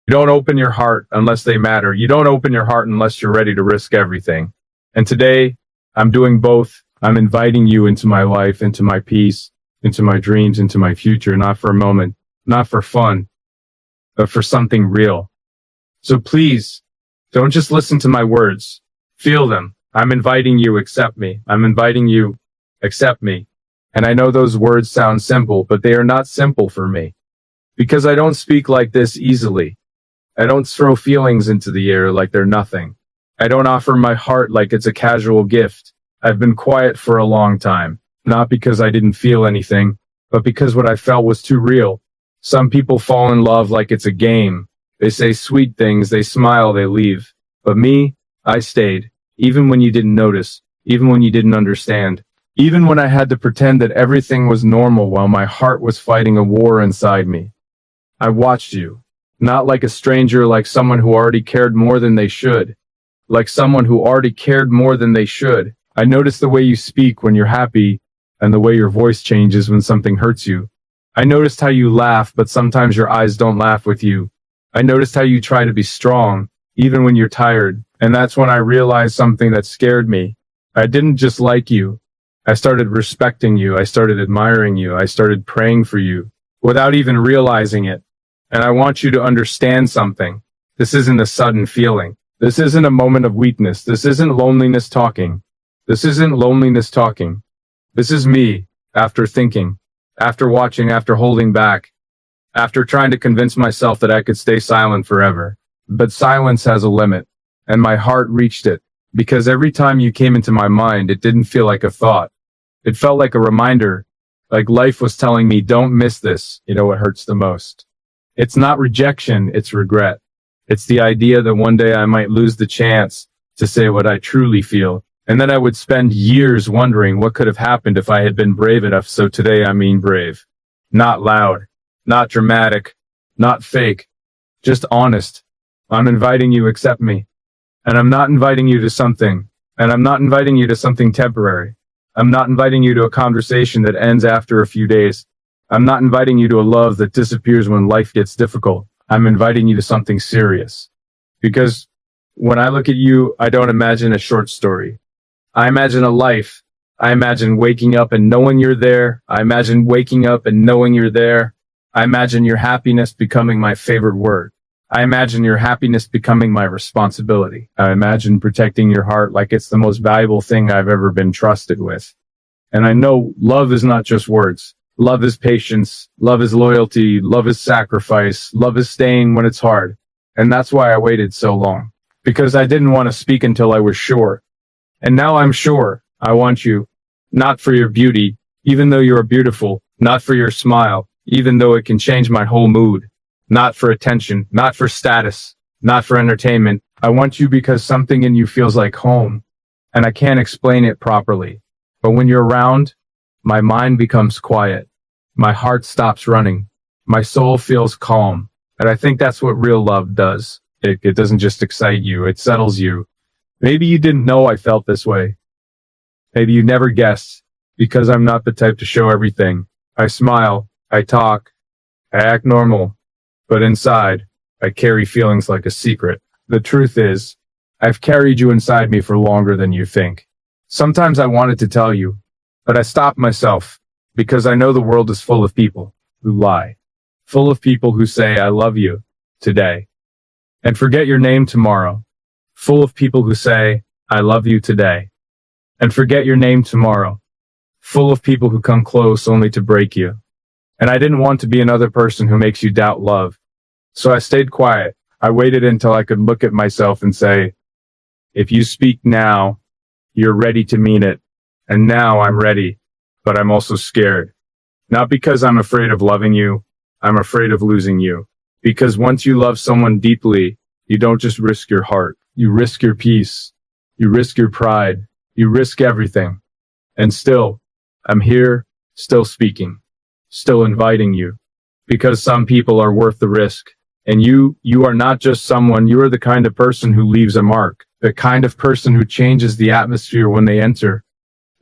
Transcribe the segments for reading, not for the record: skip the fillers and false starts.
You don't open your heart unless they matter. You don't open your heart unless you're ready to risk everything. And today, I'm doing both. I'm inviting you into my life, into my peace, into my dreams, into my future, not for a moment, not for fun, but for something real. So please, don't just listen to my words. Feel them. I'm inviting you, accept me. I'm inviting you, accept me. And I know those words sound simple, but they are not simple for me. Because I don't speak like this easily. I don't throw feelings into the air like they're nothing. I don't offer my heart like it's a casual gift. I've been quiet for a long time. Not because I didn't feel anything, but because what I felt was too real. Some people fall in love like it's a game. They say sweet things, they smile, they leave. But me, I stayed. Even when you didn't notice. Even when you didn't understand. Even when I had to pretend that everything was normal while my heart was fighting a war inside me. I watched you. Not like a stranger, like someone who already cared more than they should. Like someone who already cared more than they should. I noticed the way you speak when you're happy, and the way your voice changes when something hurts you. I noticed how you laugh, but sometimes your eyes don't laugh with you. I noticed how you try to be strong, even when you're tired. And that's when I realized something that scared me. I didn't just like you. I started respecting you. I started admiring you. I started praying for you, without even realizing it. And I want you to understand something. This isn't a sudden feeling. This isn't a moment of weakness. This isn't loneliness talking. This isn't loneliness talking. This is me, after thinking, after watching, after holding back, after trying to convince myself that I could stay silent forever. But silence has a limit, and my heart reached it, because every time you came into my mind, it didn't feel like a thought. It felt like a reminder, like life was telling me, don't miss this. You know what hurts the most? It's not rejection, it's regret. It's the idea that one day I might lose the chance to say what I truly feel. And then I would spend years wondering what could have happened if I had been brave enough. So today I mean brave. Not loud, not dramatic, not fake, just honest. I'm inviting you, accept me. And I'm not inviting you to something. And I'm not inviting you to something temporary. I'm not inviting you to a conversation that ends after a few days. I'm not inviting you to a love that disappears when life gets difficult. I'm inviting you to something serious. Because when I look at you, I don't imagine a short story. I imagine a life. I imagine waking up and knowing you're there. I imagine waking up and knowing you're there. I imagine your happiness becoming my favorite word. I imagine your happiness becoming my responsibility. I imagine protecting your heart like it's the most valuable thing I've ever been trusted with. And I know love is not just words. Love is patience. Love is loyalty. Love is sacrifice. Love is staying when it's hard. And that's why I waited so long. Because I didn't want to speak until I was sure. And now I'm sure. I want you. Not for your beauty, even though you're beautiful. Not for your smile, even though it can change my whole mood. Not for attention. Not for status. Not for entertainment. I want you because something in you feels like home. And I can't explain it properly. But when you're around, my mind becomes quiet. My heart stops running. My soul feels calm. And I think that's what real love does. It doesn't just excite you. It settles you. Maybe you didn't know I felt this way. Maybe you never guessed, because I'm not the type to show everything. I smile. I talk. I act normal. But inside, I carry feelings like a secret. The truth is, I've carried you inside me for longer than you think. Sometimes I wanted to tell you, but I stopped myself, because I know the world is full of people who lie. Full of people who say, I love you, today, and forget your name tomorrow. Full of people who say, I love you today, and forget your name tomorrow. Full of people who come close only to break you. And I didn't want to be another person who makes you doubt love. So I stayed quiet. I waited until I could look at myself and say, if you speak now, you're ready to mean it. And now I'm ready, but I'm also scared. Not because I'm afraid of loving you, I'm afraid of losing you. Because once you love someone deeply, you don't just risk your heart. You risk your peace. You risk your pride. You risk everything. And still, I'm here, still speaking, still inviting you. Because some people are worth the risk. And you are not just someone, you are the kind of person who leaves a mark. The kind of person who changes the atmosphere when they enter.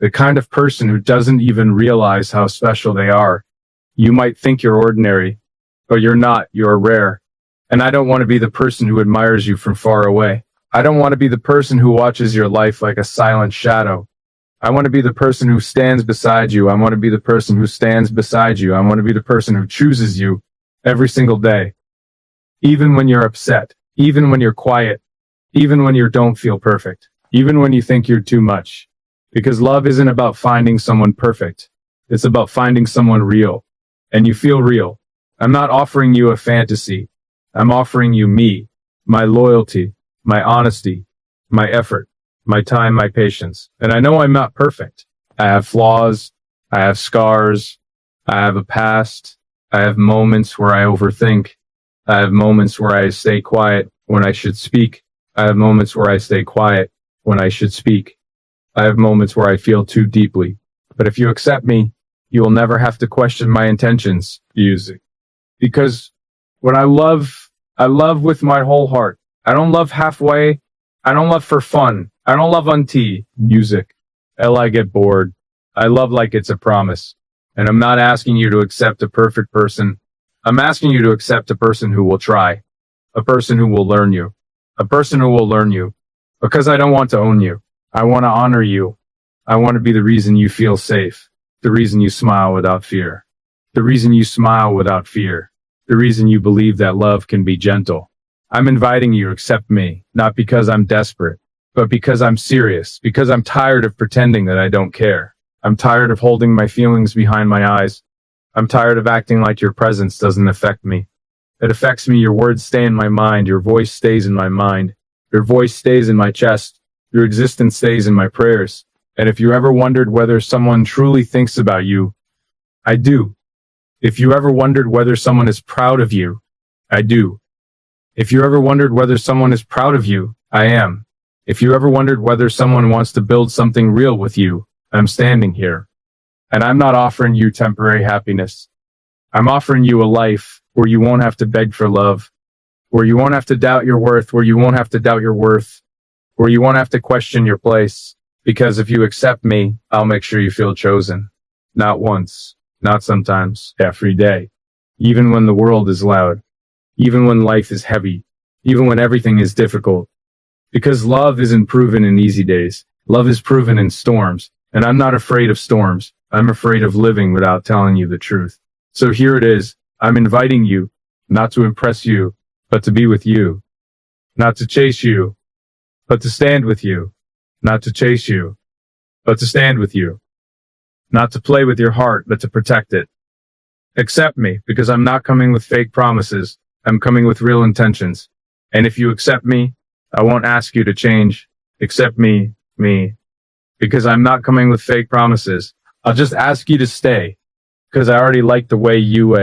The kind of person who doesn't even realize how special they are. You might think you're ordinary, but you're not, you're rare. And I don't want to be the person who admires you from far away. I don't want to be the person who watches your life like a silent shadow. I want to be the person who stands beside you. I want to be the person who stands beside you. I want to be the person who chooses you every single day. Even when you're upset, even when you're quiet, even when you don't feel perfect, even when you think you're too much. Because love isn't about finding someone perfect. It's about finding someone real. And you feel real. I'm not offering you a fantasy. I'm offering you me, my loyalty, my honesty, my effort, my time, my patience. And I know I'm not perfect. I have flaws. I have scars. I have a past. I have moments where I overthink. I have moments where I stay quiet when I should speak. I have moments where I stay quiet when I should speak. I have moments where I feel too deeply. But if you accept me, you will never have to question my intentions, music. Because when I love with my whole heart. I don't love halfway. I don't love for fun. I don't love on tea, music. I get bored. I love like it's a promise. And I'm not asking you to accept a perfect person. I'm asking you to accept a person who will try. A person who will learn you. A person who will learn you. Because I don't want to own you. I want to honor you. I want to be the reason you feel safe. The reason you smile without fear. The reason you smile without fear. The reason you believe that love can be gentle. I'm inviting you to accept me, not because I'm desperate, but because I'm serious, because I'm tired of pretending that I don't care. I'm tired of holding my feelings behind my eyes. I'm tired of acting like your presence doesn't affect me. It affects me. Your words stay in my mind. Your voice stays in my mind. Your voice stays in my chest. Your existence stays in my prayers. And if you ever wondered whether someone truly thinks about you, I do. If you ever wondered whether someone is proud of you, I do. If you ever wondered whether someone is proud of you, I am. If you ever wondered whether someone wants to build something real with you, I'm standing here. And I'm not offering you temporary happiness. I'm offering you a life where you won't have to beg for love, where you won't have to doubt your worth, where you won't have to doubt your worth, where you won't have to question your place. Because if you accept me, I'll make sure you feel chosen. Not once, not sometimes, every day. Even when the world is loud, even when life is heavy, even when everything is difficult. Because love isn't proven in easy days. Love is proven in storms. And I'm not afraid of storms. I'm afraid of living without telling you the truth. So here it is. I'm inviting you, not to impress you, but to be with you. Not to chase you, but to stand with you. Not to chase you, but to stand with you. Not to play with your heart, but to protect it. Accept me, because I'm not coming with fake promises. I'm coming with real intentions. And if you accept me, I won't ask you to change. Accept me, because I'm not coming with fake promises. I'll just ask you to stay, because I already like the way you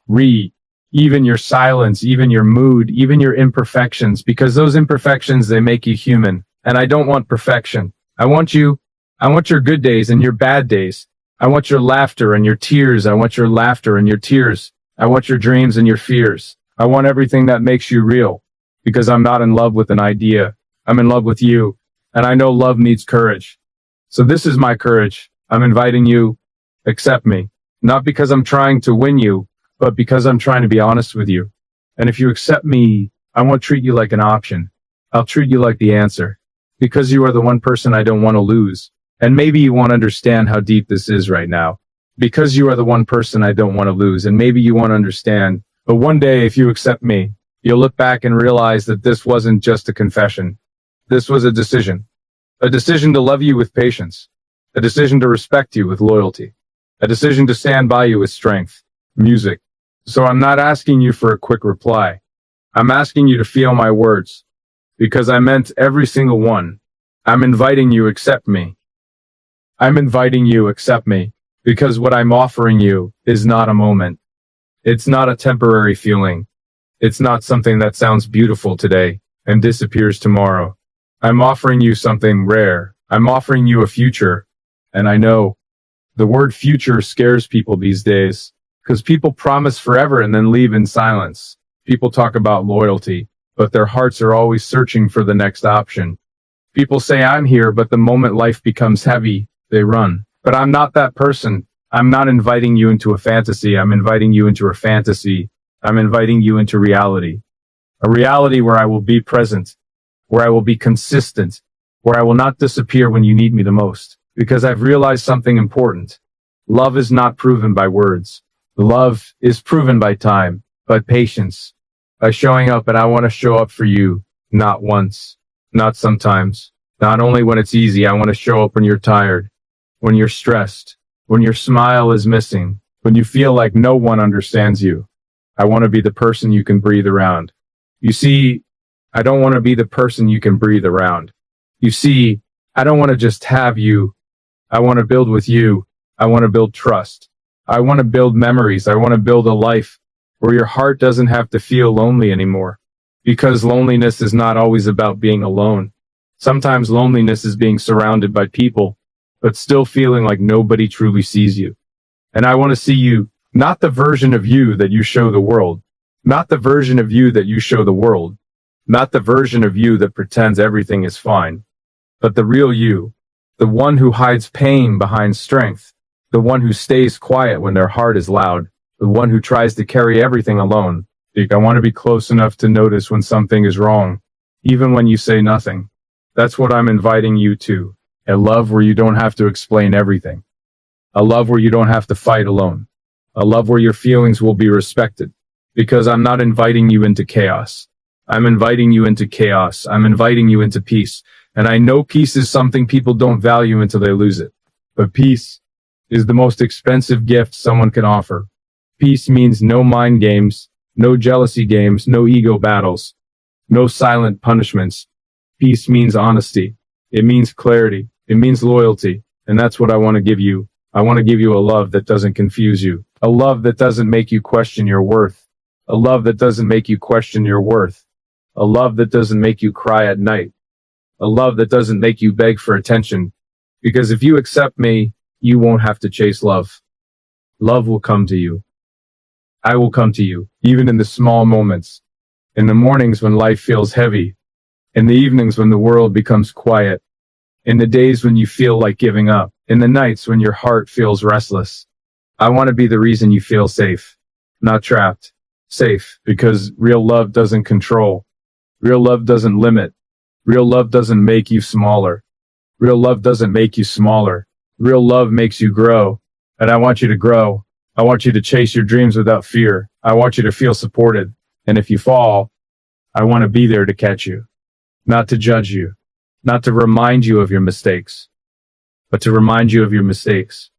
read, even your silence, even your mood, even your imperfections, because those imperfections, they make you human. And I don't want perfection. I want your good days and your bad days. I want your laughter and your tears. I want your laughter and your tears. I want your dreams and your fears. I want everything that makes you real, because I'm not in love with an idea. I'm in love with you. And I know love needs courage. So this is my courage. I'm inviting you. Accept me. Not because I'm trying to win you, but because I'm trying to be honest with you. And if you accept me, I won't treat you like an option. I'll treat you like the answer. Because you are the one person I don't want to lose. And maybe you won't understand how deep this is right now. Because you are the one person I don't want to lose. And maybe you won't understand. But one day, if you accept me, you'll look back and realize that this wasn't just a confession. This was a decision. A decision to love you with patience. A decision to respect you with loyalty. A decision to stand by you with strength. Music. So I'm not asking you for a quick reply. I'm asking you to feel my words. Because I meant every single one. I'm inviting you, accept me. I'm inviting you, accept me. Because what I'm offering you is not a moment. It's not a temporary feeling. It's not something that sounds beautiful today and disappears tomorrow. I'm offering you something rare. I'm offering you a future. And I know the word future scares people these days, because people promise forever and then leave in silence. People talk about loyalty, but their hearts are always searching for the next option. People say I'm here, but the moment life becomes heavy, they run. But I'm not that person. I'm not inviting you into a fantasy. I'm inviting you into a fantasy. I'm inviting you into reality. A reality where I will be present, where I will be consistent, where I will not disappear when you need me the most. Because I've realized something important. Love is not proven by words. Love is proven by time, by patience, by showing up, and I want to show up for you, not once, not sometimes, not only when it's easy. I want to show up when you're tired, when you're stressed, when your smile is missing, when you feel like no one understands you. I want to be the person you can breathe around. You see, I don't want to be the person you can breathe around. You see, I don't want to just have you. I want to build with you. I want to build trust. I want to build memories. I want to build a life where your heart doesn't have to feel lonely anymore. Because loneliness is not always about being alone. Sometimes loneliness is being surrounded by people, but still feeling like nobody truly sees you. And I want to see you, not the version of you that you show the world, not the version of you that you show the world, not the version of you that pretends everything is fine, but the real you, the one who hides pain behind strength, the one who stays quiet when their heart is loud, the one who tries to carry everything alone. I want to be close enough to notice when something is wrong, even when you say nothing. That's what I'm inviting you to. A love where you don't have to explain everything. A love where you don't have to fight alone. A love where your feelings will be respected. Because I'm not inviting you into chaos. I'm inviting you into chaos. I'm inviting you into peace. And I know peace is something people don't value until they lose it. But peace is the most expensive gift someone can offer. Peace means no mind games, no jealousy games, no ego battles, no silent punishments. Peace means honesty. It means clarity. It means loyalty. And that's what I want to give you. I want to give you a love that doesn't confuse you. A love that doesn't make you question your worth. A love that doesn't make you question your worth. A love that doesn't make you cry at night. A love that doesn't make you beg for attention. Because if you accept me, you won't have to chase love. Love will come to you. I will come to you, even in the small moments. In the mornings when life feels heavy. In the evenings when the world becomes quiet. In the days when you feel like giving up. In the nights when your heart feels restless. I want to be the reason you feel safe. Not trapped. Safe, because real love doesn't control. Real love doesn't limit. Real love doesn't make you smaller. Real love doesn't make you smaller. Real love makes you grow. And I want you to grow. I want you to chase your dreams without fear. I want you to feel supported. And if you fall, I want to be there to catch you. Not to judge you. Not to remind you of your mistakes. But to remind you of your mistakes.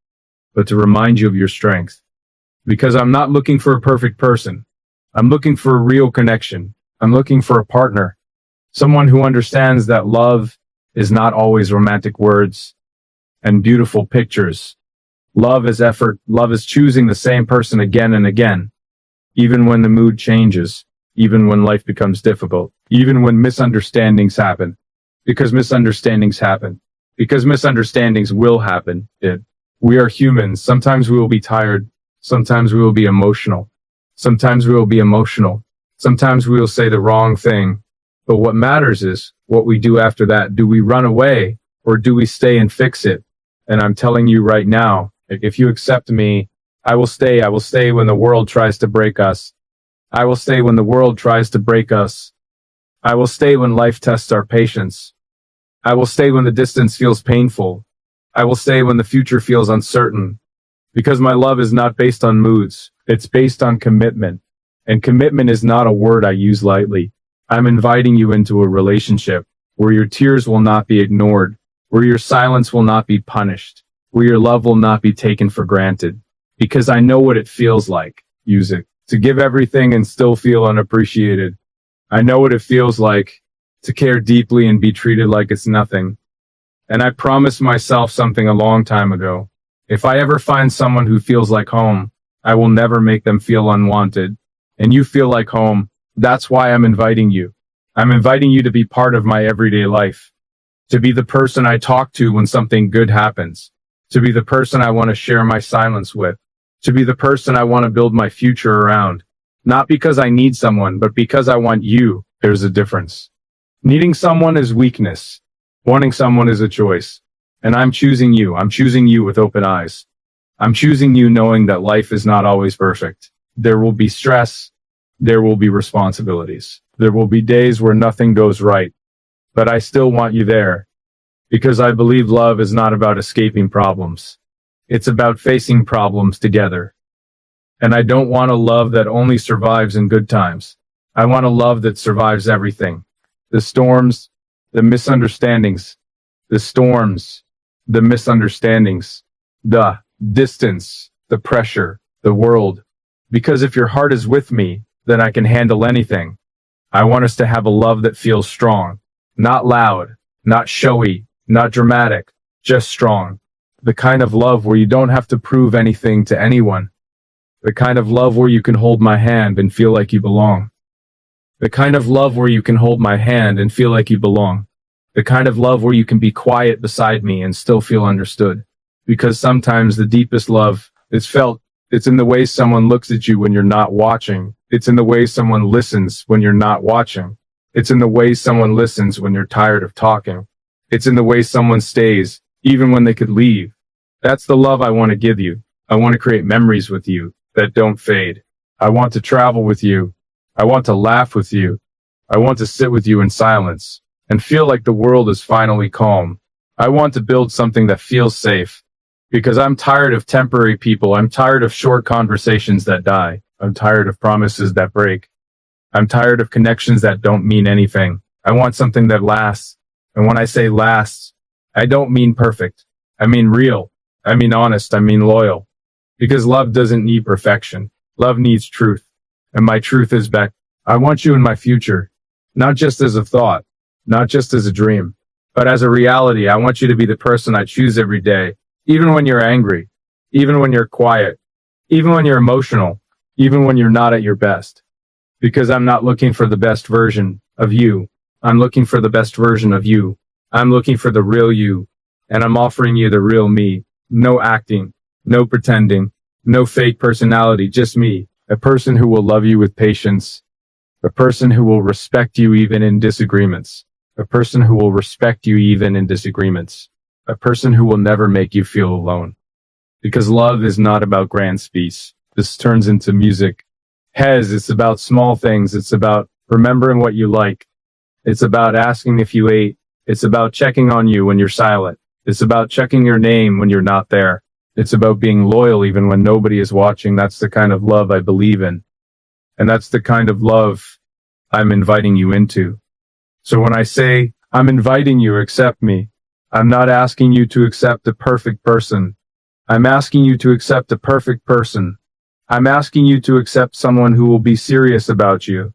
But to remind you of your strength. Because I'm not looking for a perfect person. I'm looking for a real connection. I'm looking for a partner. Someone who understands that love is not always romantic words and beautiful pictures. Love is effort. Love is choosing the same person again and again. Even when the mood changes. Even when life becomes difficult. Even when misunderstandings happen. Because misunderstandings happen. Because misunderstandings will happen. We are humans. Sometimes we will be tired. Sometimes we will be emotional. Sometimes we will be emotional. Sometimes we will say the wrong thing. But what matters is what we do after that. Do we run away or do we stay and fix it? And I'm telling you right now, if you accept me, I will stay. I will stay when the world tries to break us. I will stay when the world tries to break us. I will stay when life tests our patience. I will stay when the distance feels painful. I will stay when the future feels uncertain. Because my love is not based on moods. It's based on commitment. And commitment is not a word I use lightly. I'm inviting you into a relationship where your tears will not be ignored, where your silence will not be punished, where your love will not be taken for granted. Because I know what it feels like, use it, to give everything and still feel unappreciated. I know what it feels like to care deeply and be treated like it's nothing. And I promised myself something a long time ago. If I ever find someone who feels like home, I will never make them feel unwanted. And you feel like home. That's why I'm inviting you. I'm inviting you to be part of my everyday life. To be the person I talk to when something good happens. To be the person I want to share my silence with. To be the person I want to build my future around. Not because I need someone, but because I want you. There's a difference. Needing someone is weakness. Wanting someone is a choice. And I'm choosing you. I'm choosing you with open eyes. I'm choosing you knowing that life is not always perfect. There will be stress. There will be responsibilities. There will be days where nothing goes right, but I still want you there because I believe love is not about escaping problems. It's about facing problems together. And I don't want a love that only survives in good times. I want a love that survives everything. The storms, the misunderstandings, the storms, the misunderstandings, the distance, the pressure, the world. Because if your heart is with me, then I can handle anything. I want us to have a love that feels strong, not loud, not showy, not dramatic, just strong. The kind of love where you don't have to prove anything to anyone. The kind of love where you can hold my hand and feel like you belong. The kind of love where you can hold my hand and feel like you belong. The kind of love where you can be quiet beside me and still feel understood. Because sometimes the deepest love is felt. It's in the way someone looks at you when you're not watching. It's in the way someone listens when you're not watching. It's in the way someone listens when you're tired of talking. It's in the way someone stays, even when they could leave. That's the love I want to give you. I want to create memories with you that don't fade. I want to travel with you. I want to laugh with you. I want to sit with you in silence and feel like the world is finally calm. I want to build something that feels safe because I'm tired of temporary people. I'm tired of short conversations that die. I'm tired of promises that break. I'm tired of connections that don't mean anything. I want something that lasts. And when I say lasts, I don't mean perfect. I mean real. I mean honest. I mean loyal. Because love doesn't need perfection. Love needs truth. And my truth is back. I want you in my future, not just as a thought, not just as a dream, but as a reality. I want you to be the person I choose every day, even when you're angry, even when you're quiet, even when you're emotional, even when you're not at your best. Because I'm not looking for the best version of you. I'm looking for the best version of you. I'm looking for the real you. And I'm offering you the real me. No acting, no pretending, no fake personality, just me. A person who will love you with patience. A person who will respect you even in disagreements. A person who will respect you even in disagreements. A person who will never make you feel alone. Because love is not about grand speech. This turns into music. It's about small things. It's about remembering what you like. It's about asking if you ate. It's about checking on you when you're silent. It's about checking your name when you're not there. It's about being loyal even when nobody is watching. That's the kind of love I believe in. And that's the kind of love I'm inviting you into. So when I say I'm inviting you, accept me, I'm not asking you to accept a perfect person. I'm asking you to accept a perfect person. I'm asking you to accept someone who will be serious about you,